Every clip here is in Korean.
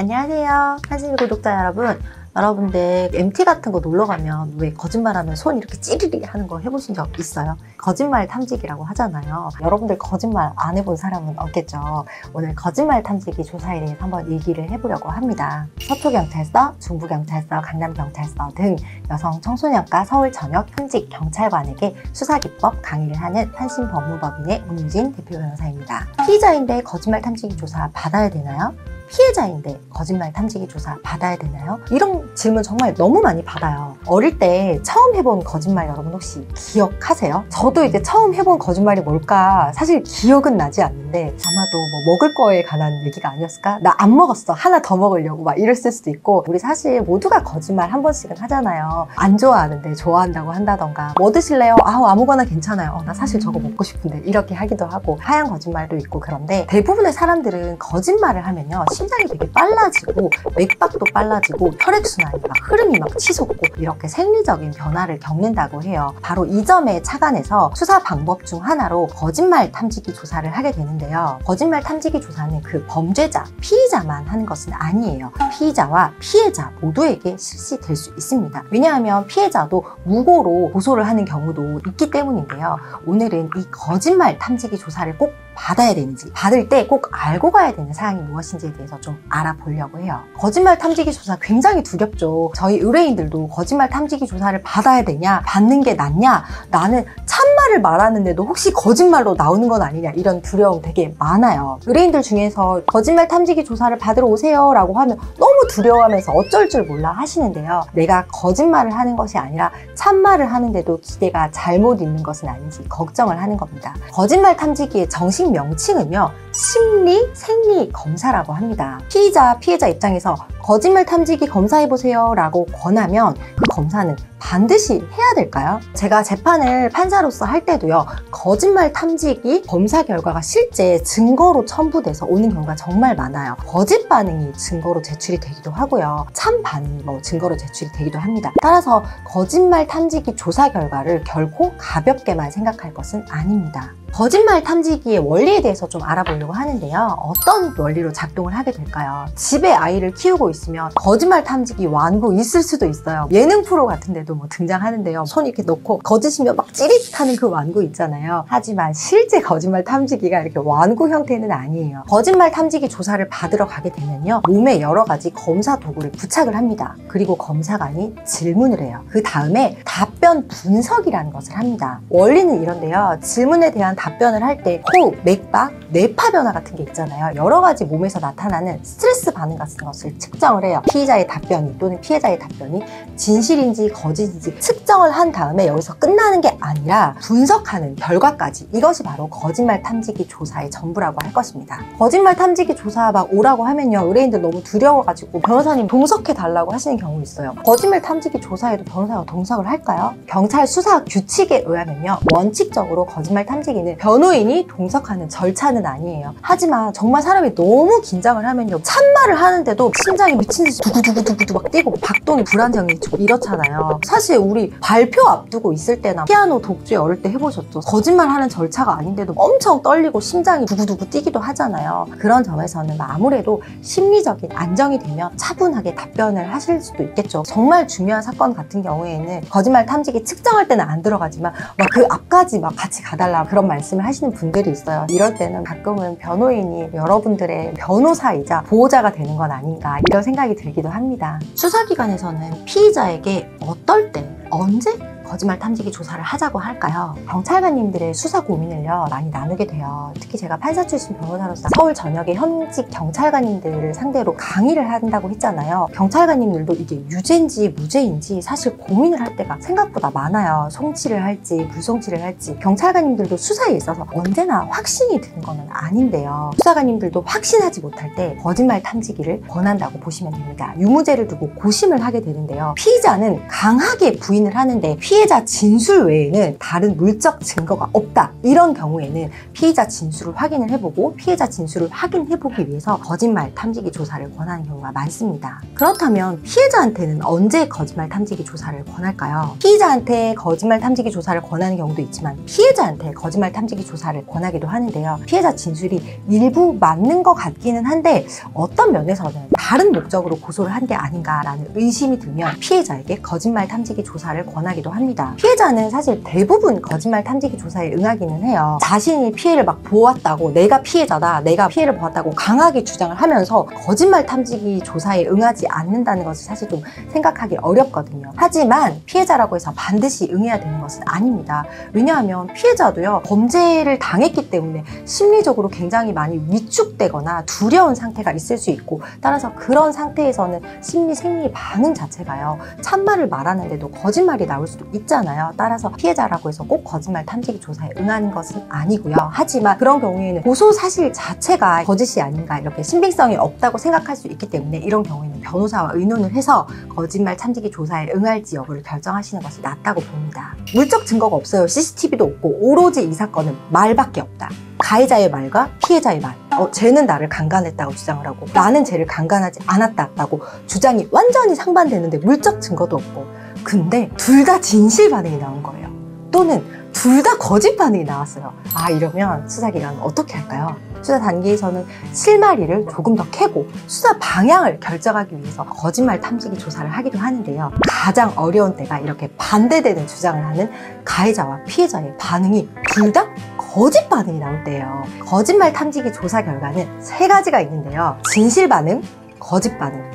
안녕하세요. 한심이 구독자 여러분. 여러분들 MT 같은 거 놀러 가면 왜 거짓말하면 손 이렇게 찌르르 하는 거 해보신 적 있어요? 거짓말 탐지기라고 하잖아요. 여러분들 거짓말 안 해본 사람은 없겠죠. 오늘 거짓말 탐지기 조사에 대해서 한번 얘기를 해보려고 합니다. 서초경찰서, 중부경찰서, 강남경찰서 등 여성 청소년과 서울 전역 현직 경찰관에게 수사기법 강의를 하는 한심법무법인의 문유진 대표 변호사입니다. 피의자인데 거짓말 탐지기 조사 받아야 되나요? 피해자인데 거짓말 탐지기 조사 받아야 되나요? 이런 질문 정말 너무 많이 받아요. 어릴 때 처음 해본 거짓말 여러분 혹시 기억하세요? 저도 이제 처음 해본 거짓말이 뭘까 사실 기억은 나지 않는데 아마도 뭐 먹을 거에 관한 얘기가 아니었을까? 나 안 먹었어. 하나 더 먹으려고 막 이랬을 수도 있고, 우리 사실 모두가 거짓말 한 번씩은 하잖아요. 안 좋아하는데 좋아한다고 한다던가, 뭐 드실래요? 아무거나 괜찮아요. 나 사실 저거 먹고 싶은데 이렇게 하기도 하고, 하얀 거짓말도 있고. 그런데 대부분의 사람들은 거짓말을 하면요 심장이 되게 빨라지고 맥박도 빨라지고 혈액순환이 막 흐름이 막 치솟고 이렇게 생리적인 변화를 겪는다고 해요. 바로 이 점에 착안해서 수사 방법 중 하나로 거짓말 탐지기 조사를 하게 되는데요. 거짓말 탐지기 조사는 그 범죄자, 피의자만 하는 것은 아니에요. 피의자와 피해자 모두에게 실시될 수 있습니다. 왜냐하면 피해자도 무고로 고소를 하는 경우도 있기 때문인데요. 오늘은 이 거짓말 탐지기 조사를 꼭 받아야 되는지, 받을 때 꼭 알고 가야 되는 사항이 무엇인지에 대해서 좀 알아보려고 해요. 거짓말 탐지기 조사 굉장히 두렵죠. 저희 의뢰인들도 거짓말 탐지기 조사를 받아야 되냐, 받는 게 낫냐, 나는 참말을 말하는데도 혹시 거짓말로 나오는 건 아니냐, 이런 두려움 되게 많아요. 의뢰인들 중에서 거짓말 탐지기 조사를 받으러 오세요 라고 하면 너무 두려워하면서 어쩔 줄 몰라 하시는데요. 내가 거짓말을 하는 것이 아니라 참말을 하는데도 기대가 잘못 있는 것은 아닌지 걱정을 하는 겁니다. 거짓말 탐지기의 정식 명칭은요, 심리 생리 검사라고 합니다. 피해자 입장에서 거짓말 탐지기 검사해보세요 라고 권하면 그 검사는 반드시 해야 될까요? 제가 재판을 판사로서 할 때도요, 거짓말 탐지기 검사 결과가 실제 증거로 첨부돼서 오는 경우가 정말 많아요. 거짓 반응이 증거로 제출이 되기도 하고요, 참 반응이 증거로 제출이 되기도 합니다. 따라서 거짓말 탐지기 조사 결과를 결코 가볍게만 생각할 것은 아닙니다. 거짓말 탐지기의 원리에 대해서 좀 알아보려고 하는데요. 어떤 원리로 작동을 하게 될까요? 집에 아이를 키우고 있으면 거짓말 탐지기 완구 있을 수도 있어요. 예능 프로 같은 데도 뭐 등장하는데요. 손 이렇게 놓고 거짓이면 막 찌릿하는 그 완구 있잖아요. 하지만 실제 거짓말 탐지기가 이렇게 완구 형태는 아니에요. 거짓말 탐지기 조사를 받으러 가게 되면요, 몸에 여러 가지 검사 도구를 부착을 합니다. 그리고 검사관이 질문을 해요. 그 다음에 답변 분석이라는 것을 합니다. 원리는 이런데요, 질문에 대한 답변을 할 때 호흡, 맥박, 뇌파 변화 같은 게 있잖아요. 여러 가지 몸에서 나타나는 스트레스 반응 같은 것을 측정을 해요. 피의자의 답변이 또는 피해자의 답변이 진실인지 거짓인지 측정을 한 다음에 여기서 끝나는 게 아니라 분석하는 결과까지, 이것이 바로 거짓말 탐지기 조사의 전부라고 할 것입니다. 거짓말 탐지기 조사 막 오라고 하면요, 의뢰인들 너무 두려워가지고 변호사님 동석해 달라고 하시는 경우 있어요. 거짓말 탐지기 조사에도 변호사가 동석을 할까요? 경찰 수사 규칙에 의하면요, 원칙적으로 거짓말 탐지기는 변호인이 동석하는 절차는 아니에요. 하지만 정말 사람이 너무 긴장을 하면요, 참말을 하는데도 심장이 미친 듯이 두구두구두구 막 뛰고 박동이 불안정해지고 이렇잖아요. 사실 우리 발표 앞두고 있을 때나 피아노 독주에 어릴 때 해보셨죠? 거짓말하는 절차가 아닌데도 엄청 떨리고 심장이 두구두구 뛰기도 하잖아요. 그런 점에서는 아무래도 심리적인 안정이 되면 차분하게 답변을 하실 수도 있겠죠. 정말 중요한 사건 같은 경우에는 거짓말 탐지기 측정할 때는 안 들어가지만 막 그 앞까지 막 같이 가달라 그런 말씀을 하시는 분들이 있어요. 이럴 때는 가끔은 변호인이 여러분들의 변호사이자 보호자가 되는 건 아닌가, 이런 생각이 들기도 합니다. 수사기관에서는 피의자에게 어떨 때, 언제 거짓말 탐지기 조사를 하자고 할까요? 경찰관님들의 수사 고민을요 많이 나누게 돼요. 특히 제가 판사 출신 변호사로서 서울 전역의 현직 경찰관님들을 상대로 강의를 한다고 했잖아요. 경찰관님들도 이게 유죄인지 무죄인지 사실 고민을 할 때가 생각보다 많아요. 송치를 할지 불송치를 할지. 경찰관님들도 수사에 있어서 언제나 확신이 드는 건 아닌데요, 수사관님들도 확신하지 못할 때 거짓말 탐지기를 권한다고 보시면 됩니다. 유무죄를 두고 고심을 하게 되는데요, 피의자는 강하게 부인을 하는데 피해자 진술 외에는 다른 물적 증거가 없다, 이런 경우에는 피해자 진술을 확인을 해보고 피해자 진술을 확인해보기 위해서 거짓말 탐지기 조사를 권하는 경우가 많습니다. 그렇다면 피해자한테는 언제 거짓말 탐지기 조사를 권할까요? 피의자한테 거짓말 탐지기 조사를 권하는 경우도 있지만 피해자한테 거짓말 탐지기 조사를 권하기도 하는데요, 피해자 진술이 일부 맞는 것 같기는 한데 어떤 면에서는 다른 목적으로 고소를 한 게 아닌가라는 의심이 들면 피해자에게 거짓말 탐지기 조사를 권하기도 합니다. 피해자는 사실 대부분 거짓말 탐지기 조사에 응하기는 해요. 자신이 피해를 막 보았다고, 내가 피해자다, 내가 피해를 보았다고 강하게 주장을 하면서 거짓말 탐지기 조사에 응하지 않는다는 것을 사실 좀 생각하기 어렵거든요. 하지만 피해자라고 해서 반드시 응해야 되는 것은 아닙니다. 왜냐하면 피해자도요, 범죄를 당했기 때문에 심리적으로 굉장히 많이 위축되거나 두려운 상태가 있을 수 있고, 따라서 그런 상태에서는 심리 생리 반응 자체가요, 참말을 말하는데도 거짓말이 나올 수도 있잖아요. 따라서 피해자라고 해서 꼭 거짓말 탐지기 조사에 응하는 것은 아니고요. 하지만 그런 경우에는 고소 사실 자체가 거짓이 아닌가, 이렇게 신빙성이 없다고 생각할 수 있기 때문에 이런 경우에는 변호사와 의논을 해서 거짓말 탐지기 조사에 응할지 여부를 결정하시는 것이 낫다고 봅니다. 물적 증거가 없어요. CCTV도 없고 오로지 이 사건은 말밖에 없다. 가해자의 말과 피해자의 말, 쟤는 나를 강간했다고 주장을 하고 나는 쟤를 강간하지 않았다라고 주장이 완전히 상반되는데 물적 증거도 없고, 근데 둘 다 진실 반응이 나온 거예요. 또는 둘 다 거짓 반응이 나왔어요. 이러면 수사기관은 어떻게 할까요? 수사 단계에서는 실마리를 조금 더 캐고 수사 방향을 결정하기 위해서 거짓말 탐지기 조사를 하기도 하는데요. 가장 어려운 때가 이렇게 반대되는 주장을 하는 가해자와 피해자의 반응이 둘 다 거짓 반응이 나올 때예요. 거짓말 탐지기 조사 결과는 3가지가 있는데요. 진실 반응, 거짓 반응,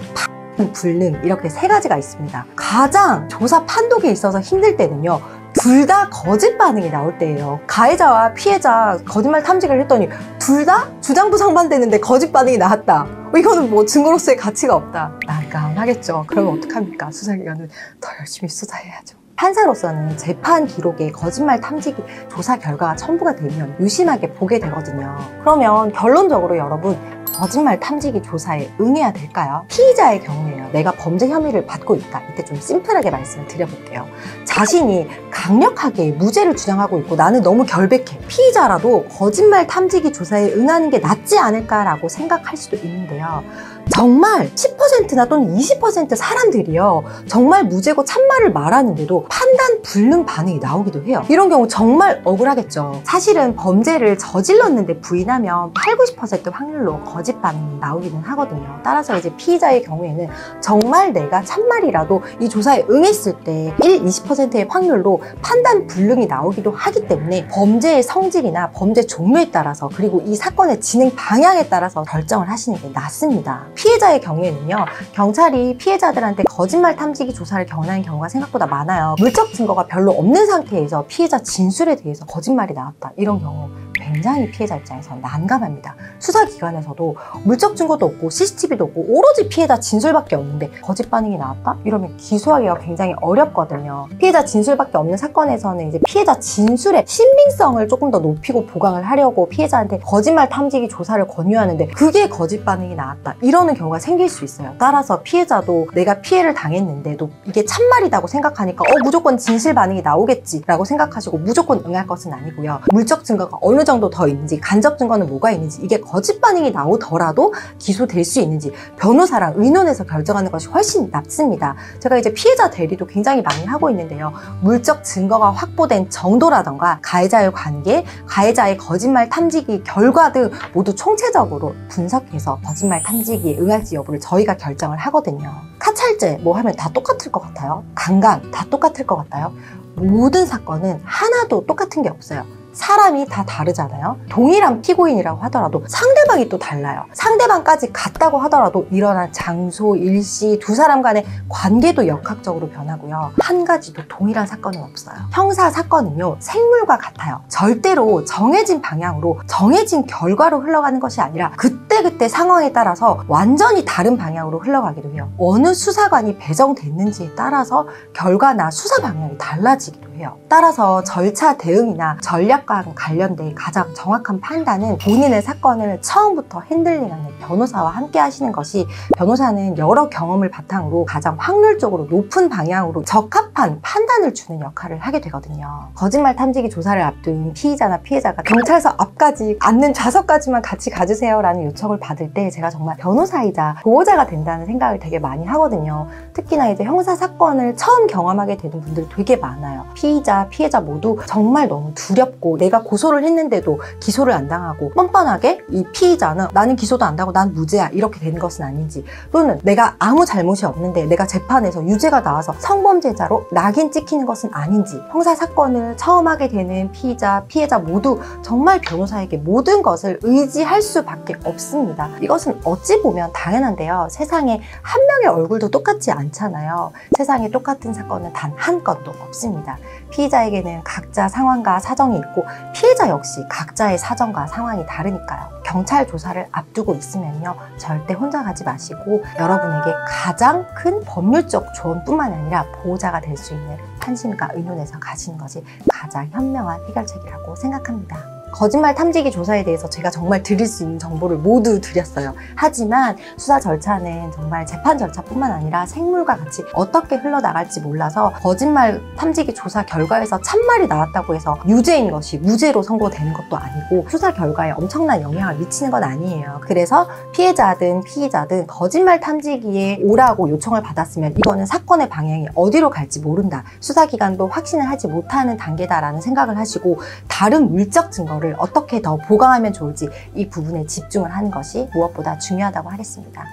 불능, 이렇게 3가지가 있습니다. 가장 조사 판독에 있어서 힘들 때는요, 둘 다 거짓 반응이 나올 때예요. 가해자와 피해자 거짓말 탐지기를 했더니 둘 다 주장부 상반되는데 거짓 반응이 나왔다. 이거는 뭐 증거로서의 가치가 없다. 난감하겠죠. 그러면 어떡합니까? 수사기관은 더 열심히 수사해야죠. 판사로서는 재판 기록에 거짓말 탐지기 조사 결과가 첨부가 되면 유심하게 보게 되거든요. 그러면 결론적으로 여러분, 거짓말 탐지기 조사에 응해야 될까요? 피의자의 경우에요, 내가 범죄 혐의를 받고 있다. 이때 좀 심플하게 말씀을 드려볼게요. 자신이 강력하게 무죄를 주장하고 있고 나는 너무 결백해, 피의자라도 거짓말 탐지기 조사에 응하는 게 낫지 않을까라고 생각할 수도 있는데요. 정말 10%나 또는 20% 사람들이요, 정말 무죄고 참말을 말하는데도 판단 불능 반응이 나오기도 해요. 이런 경우 정말 억울하겠죠. 사실은 범죄를 저질렀는데 부인하면 80-90% 확률로 거짓 반응이 나오기는 하거든요. 따라서 이제 피의자의 경우에는 정말 내가 참말이라도 이 조사에 응했을 때 1-20%의 확률로 판단 불능이 나오기도 하기 때문에 범죄의 성질이나 범죄 종류에 따라서, 그리고 이 사건의 진행 방향에 따라서 결정을 하시는 게 낫습니다. 피해자의 경우에는요, 경찰이 피해자들한테 거짓말 탐지기 조사를 권하는 경우가 생각보다 많아요. 물적 증거가 별로 없는 상태에서 피해자 진술에 대해서 거짓말이 나왔다, 이런 경우 굉장히 피해자 입장에서 난감합니다. 수사기관에서도 물적 증거도 없고 CCTV도 없고 오로지 피해자 진술밖에 없는데 거짓 반응이 나왔다? 이러면 기소하기가 굉장히 어렵거든요. 피해자 진술밖에 없는 사건에서는 이제 피해자 진술의 신빙성을 조금 더 높이고 보강을 하려고 피해자한테 거짓말 탐지기 조사를 권유하는데 그게 거짓 반응이 나왔다, 이러는 경우가 생길 수 있어요. 따라서 피해자도 내가 피해를 당했는데도 이게 참말이라고 생각하니까 무조건 진실 반응이 나오겠지 라고 생각하시고 무조건 응할 것은 아니고요. 물적 증거가 어느 정도 더 있는지, 간접 증거는 뭐가 있는지, 이게 거짓 반응이 나오더라도 기소될 수 있는지 변호사랑 의논해서 결정하는 것이 훨씬 낫습니다. 제가 이제 피해자 대리도 굉장히 많이 하고 있는데요. 물적 증거가 확보된 정도라던가 가해자의 관계, 가해자의 거짓말 탐지기 결과 등 모두 총체적으로 분석해서 거짓말 탐지기에 응할지 여부를 저희가 결정을 하거든요. 카찰죄 뭐 하면 다 똑같을 것 같아요? 강간 다 똑같을 것 같아요? 모든 사건은 하나도 똑같은 게 없어요. 사람이 다 다르잖아요. 동일한 피고인이라고 하더라도 상대방이 또 달라요. 상대방까지 같다고 하더라도 일어난 장소, 일시, 두 사람 간의 관계도 역학적으로 변하고요. 한 가지도 동일한 사건은 없어요. 형사 사건은요, 생물과 같아요. 절대로 정해진 방향으로, 정해진 결과로 흘러가는 것이 아니라 그때그때 상황에 따라서 완전히 다른 방향으로 흘러가기도 해요. 어느 수사관이 배정됐는지에 따라서 결과나 수사 방향이 달라지기도 해요. 따라서 절차 대응이나 전략과 관련된 가장 정확한 판단은 본인의 사건을 처음부터 핸들링하는 변호사와 함께 하시는 것이, 변호사는 여러 경험을 바탕으로 가장 확률적으로 높은 방향으로 적합한 판단을 주는 역할을 하게 되거든요. 거짓말 탐지기 조사를 앞둔 피의자나 피해자가 경찰서 앞까지 앉는 좌석까지만 같이 가주세요 라는 요청을 받을 때 제가 정말 변호사이자 보호자가 된다는 생각을 되게 많이 하거든요. 특히나 이제 형사 사건을 처음 경험하게 되는 분들이 되게 많아요. 피의자, 피해자 모두 정말 너무 두렵고 내가 고소를 했는데도 기소를 안 당하고 뻔뻔하게 이 피의자는 나는 기소도 안 당하고 난 무죄야 이렇게 되는 것은 아닌지, 또는 내가 아무 잘못이 없는데 내가 재판에서 유죄가 나와서 성범죄자로 낙인 찍히는 것은 아닌지, 형사사건을 처음 하게 되는 피의자, 피해자 모두 정말 변호사에게 모든 것을 의지할 수밖에 없습니다. 이것은 어찌 보면 당연한데요. 세상에 한 명의 얼굴도 똑같지 않잖아요. 세상에 똑같은 사건은 단 한 건도 없습니다. 피의자에게는 각자 상황과 사정이 있고 피해자 역시 각자의 사정과 상황이 다르니까요. 경찰 조사를 앞두고 있으면요, 절대 혼자 가지 마시고 여러분에게 가장 큰 법률적 조언뿐만 아니라 보호자가 될 수 있는 한심과 의논에서 가시는 것이 가장 현명한 해결책이라고 생각합니다. 거짓말 탐지기 조사에 대해서 제가 정말 드릴 수 있는 정보를 모두 드렸어요. 하지만 수사 절차는 정말 재판 절차뿐만 아니라 생물과 같이 어떻게 흘러나갈지 몰라서 거짓말 탐지기 조사 결과에서 참말이 나왔다고 해서 유죄인 것이 무죄로 선고되는 것도 아니고 수사 결과에 엄청난 영향을 미치는 건 아니에요. 그래서 피해자든 피의자든 거짓말 탐지기에 오라고 요청을 받았으면 이거는 사건의 방향이 어디로 갈지 모른다, 수사기관도 확신을 하지 못하는 단계다라는 생각을 하시고 다른 물적 증거를 어떻게 더 보강하면 좋을지 이 부분에 집중을 하는 것이 무엇보다 중요하다고 하겠습니다.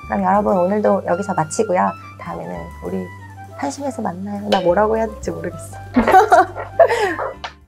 그럼 여러분, 오늘도 여기서 마치고요. 다음에는 우리 한심해서 만나요. 나 뭐라고 해야 될지 모르겠어.